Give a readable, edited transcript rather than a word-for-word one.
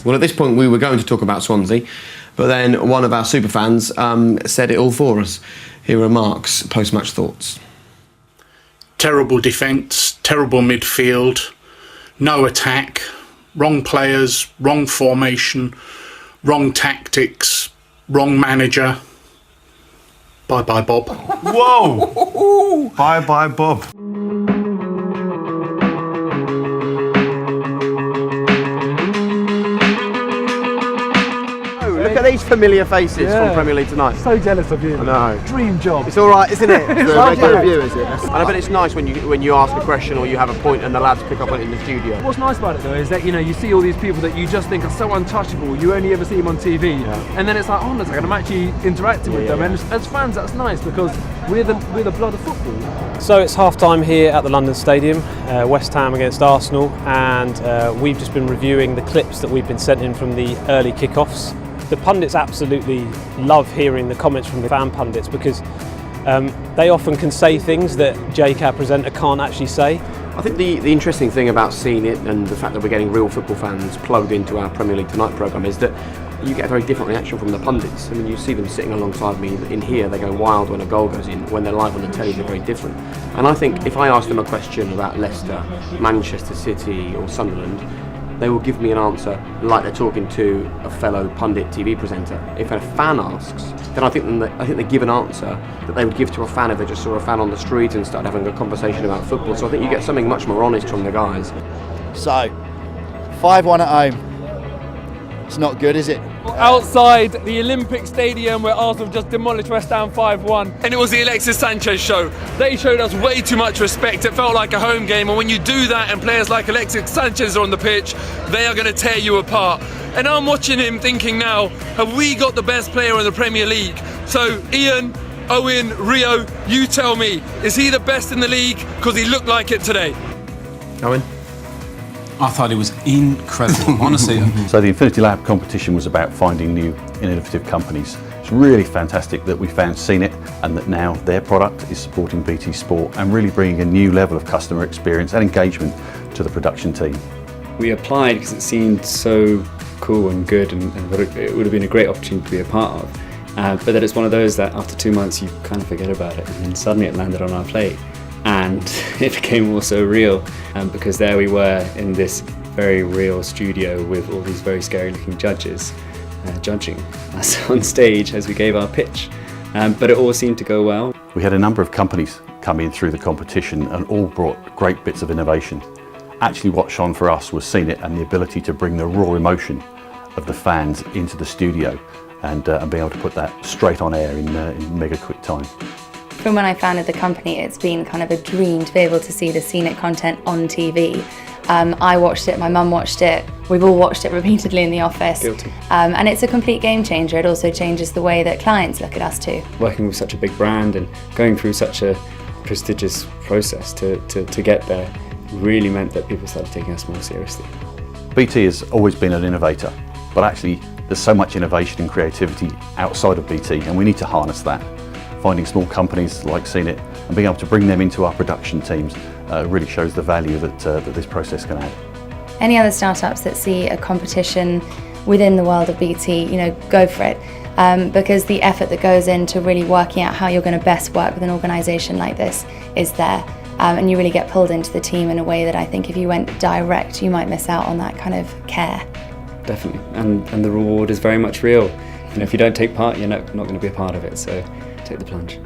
Well, at this point we were going to talk about Swansea, but then one of our superfans said it all for us. Here are Mark's post-match thoughts. Terrible defence, terrible midfield, no attack, wrong players, wrong formation, wrong tactics, wrong manager. Bye-bye, Bob. Whoa! Bye-bye, Bob. Look at these familiar faces from Premier League Tonight. So jealous of you. I know. Dream job. It's all right, isn't it? The regular view, is it? And I bet it's nice when you ask a question or you have a point and the lads pick up on it in the studio. What's nice about it though is that you see all these people that you just think are so untouchable. You only ever see them on TV, and then it's like, oh, I'm actually interacting with them. And as fans, that's nice because we're the blood of football. So it's half-time here at the London Stadium, West Ham against Arsenal, and we've just been reviewing the clips that we've been sent in from the early kick-offs. The pundits absolutely love hearing the comments from the fan pundits because they often can say things that JK, our presenter, can't actually say. I think the interesting thing about seeing it and the fact that we're getting real football fans plugged into our Premier League Tonight programme is that you get a very different reaction from the pundits. I mean, you see them sitting alongside me in here, they go wild when a goal goes in. When they're live on the telly, they're very different. And I think if I ask them a question about Leicester, Manchester City or Sunderland, they will give me an answer like they're talking to a fellow pundit TV presenter. If a fan asks, then I think they give an answer that they would give to a fan if they just saw a fan on the street and started having a conversation about football. So I think you get something much more honest from the guys. So, 5-1 at home. It's not good, is it? Outside the Olympic Stadium where Arsenal just demolished West Ham 5-1. And it was the Alexis Sanchez show. They showed us way too much respect. It felt like a home game, and when you do that and players like Alexis Sanchez are on the pitch, they are going to tear you apart. And I'm watching him thinking now, have we got the best player in the Premier League? So Ian, Owen, Rio, you tell me, is he the best in the league? Because he looked like it today. Owen? I thought it was incredible, honestly. So the Infinity Lab competition was about finding new innovative companies. It's really fantastic that we found CNET and that now their product is supporting BT Sport and really bringing a new level of customer experience and engagement to the production team. We applied because it seemed so cool and good and it would have been a great opportunity to be a part of. But then it's one of those that after 2 months you kind of forget about it, and then suddenly it landed on our plate. And it became also real because there we were in this very real studio with all these very scary looking judges judging us on stage as we gave our pitch. But it all seemed to go well. We had a number of companies come in through the competition and all brought great bits of innovation. Actually what shone for us was CNET and the ability to bring the raw emotion of the fans into the studio and be able to put that straight on air in mega quick time. From when I founded the company, it's been kind of a dream to be able to see the CNET content on TV. I watched it, my mum watched it, we've all watched it repeatedly in the office. Guilty. And it's a complete game changer. It also changes the way that clients look at us too. Working with such a big brand and going through such a prestigious process to get there really meant that people started taking us more seriously. BT has always been an innovator, but actually there's so much innovation and creativity outside of BT and we need to harness that. Finding small companies like CNET and being able to bring them into our production teams really shows the value that this process can add. Any other startups that see a competition within the world of BT, go for it. Because the effort that goes into really working out how you're going to best work with an organisation like this is there. And you really get pulled into the team in a way that I think if you went direct, you might miss out on that kind of care. Definitely, and the reward is very much real. If you don't take part, you're not going to be a part of it, so take the plunge.